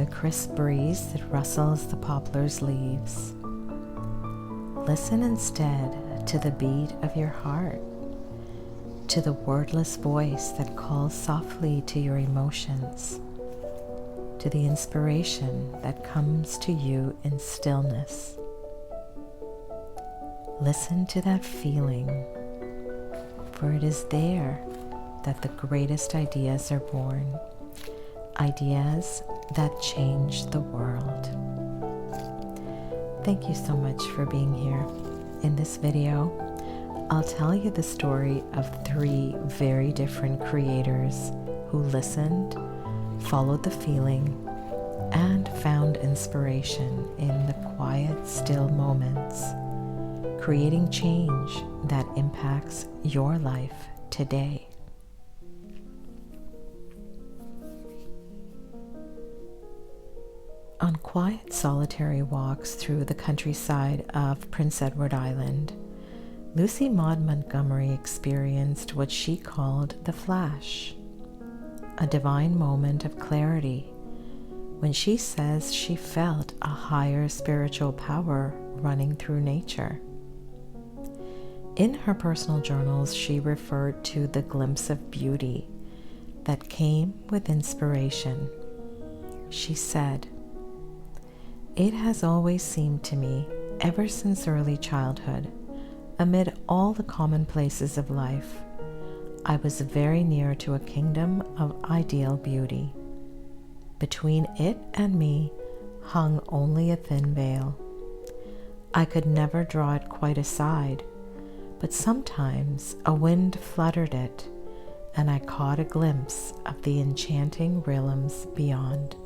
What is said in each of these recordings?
the crisp breeze that rustles the poplar's leaves. Listen instead to the beat of your heart, to the wordless voice that calls softly to your emotions, to the inspiration that comes to you in stillness. Listen to that feeling, for it is there that the greatest ideas are born, ideas that change the world. Thank you so much for being here. In this video, I'll tell you the story of 3 very different creators who listened, followed the feeling, and found inspiration in the quiet, still moments, creating change that impacts your life today. On quiet, solitary walks through the countryside of Prince Edward Island, Lucy Maud Montgomery experienced what she called the flash, a divine moment of clarity, when she says she felt a higher spiritual power running through nature. In her personal journals, she referred to the glimpse of beauty that came with inspiration. She said, "It has always seemed to me, ever since early childhood, amid all the commonplaces of life, I was very near to a kingdom of ideal beauty. Between it and me hung only a thin veil. I could never draw it quite aside, but sometimes a wind fluttered it, and I caught a glimpse of the enchanting realms beyond."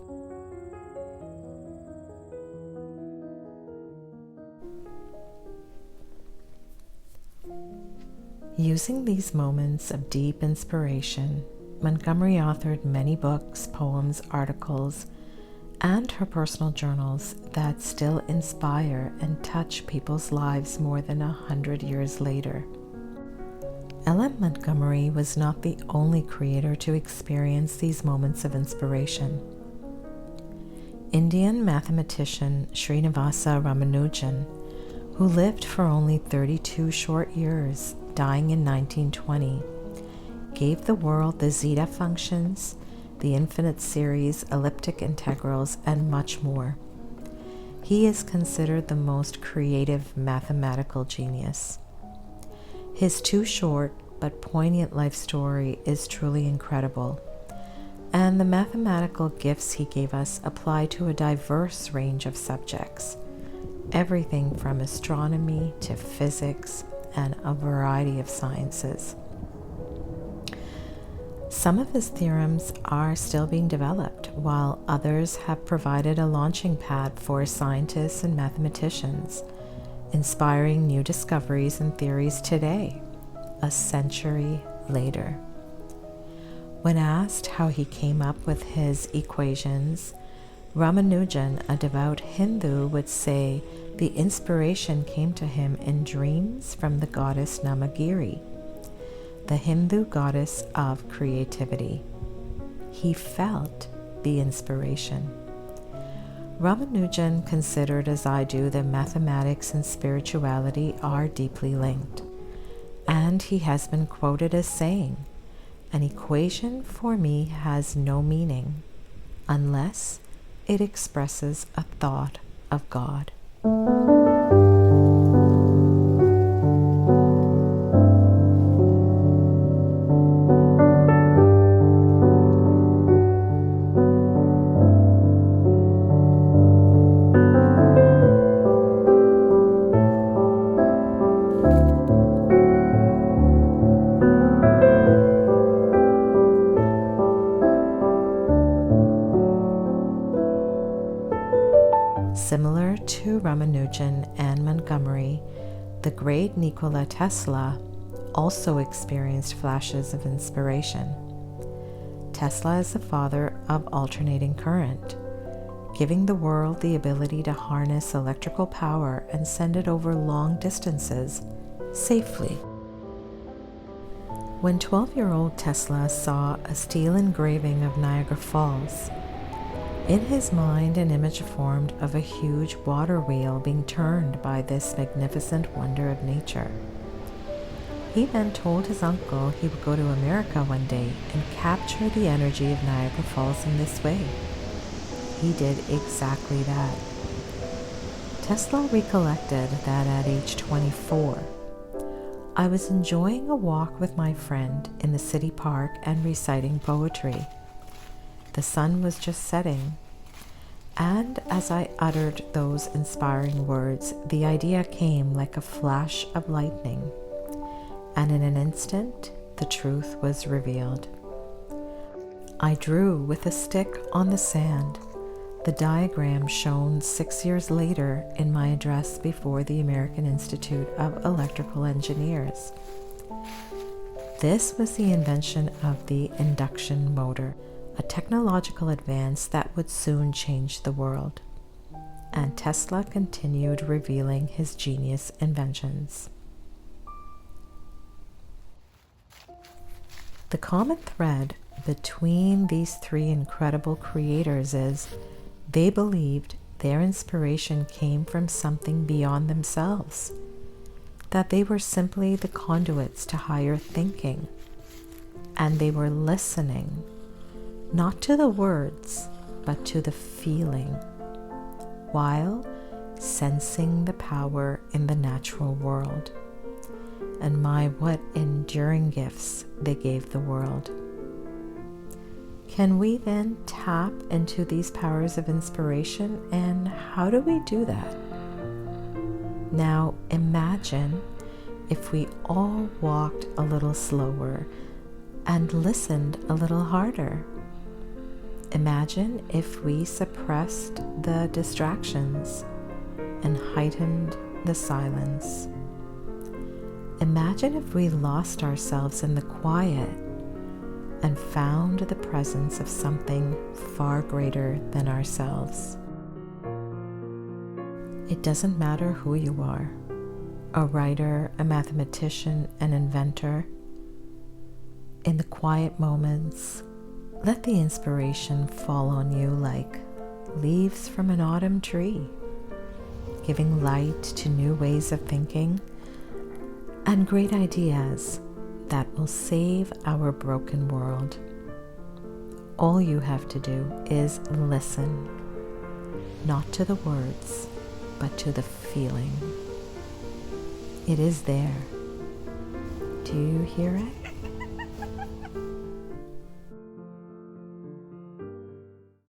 Using these moments of deep inspiration, Montgomery authored many books, poems, articles, and her personal journals that still inspire and touch people's lives more than 100 years later. L.M. Montgomery was not the only creator to experience these moments of inspiration. Indian mathematician Srinavasa Ramanujan, who lived for only 32 short years, dying in 1920, gave the world the zeta functions, the infinite series, elliptic integrals, and much more. He is considered the most creative mathematical genius. His too short but poignant life story is truly incredible, and the mathematical gifts he gave us apply to a diverse range of subjects, everything from astronomy to physics and a variety of sciences. Some of his theorems are still being developed, while others have provided a launching pad for scientists and mathematicians, inspiring new discoveries and theories today, a century later. When asked how he came up with his equations, Ramanujan, a devout Hindu, would say the inspiration came to him in dreams from the goddess Namagiri, the Hindu goddess of creativity. He felt the inspiration. Ramanujan considered, as I do, that mathematics and spirituality are deeply linked, and he has been quoted as saying, "An equation for me has no meaning unless it expresses a thought of God." Similar to Ramanujan and Montgomery, the great Nikola Tesla also experienced flashes of inspiration. Tesla is the father of alternating current, giving the world the ability to harness electrical power and send it over long distances safely. When 12-year-old Tesla saw a steel engraving of Niagara Falls, In his mind, an image formed of a huge water wheel being turned by this magnificent wonder of nature. He then told his uncle he would go to America one day and capture the energy of Niagara Falls in this way. He did exactly that. Tesla recollected that at age 24, I was enjoying a walk with my friend in the city park and reciting poetry. The sun was just setting, and as I uttered those inspiring words, the idea came like a flash of lightning, and in an instant, the truth was revealed. I drew with a stick on the sand the diagram shown 6 years later in my address before the American Institute of Electrical Engineers. This was the invention of the induction motor, a technological advance that would soon change the world. And Tesla continued revealing his genius inventions. The common thread between these three incredible creators is they believed their inspiration came from something beyond themselves, that they were simply the conduits to higher thinking, and they were listening, not to the words, but to the feeling, while sensing the power in the natural world. And my, what enduring gifts they gave the world. Can we then tap into these powers of inspiration, and how do we do that? Now imagine if we all walked a little slower and listened a little harder. Imagine if we suppressed the distractions and heightened the silence. Imagine if we lost ourselves in the quiet and found the presence of something far greater than ourselves. It doesn't matter who you are, a writer, a mathematician, an inventor. In the quiet moments, let the inspiration fall on you like leaves from an autumn tree, giving light to new ways of thinking and great ideas that will save our broken world. All you have to do is listen, not to the words, but to the feeling. It is there. Do you hear it?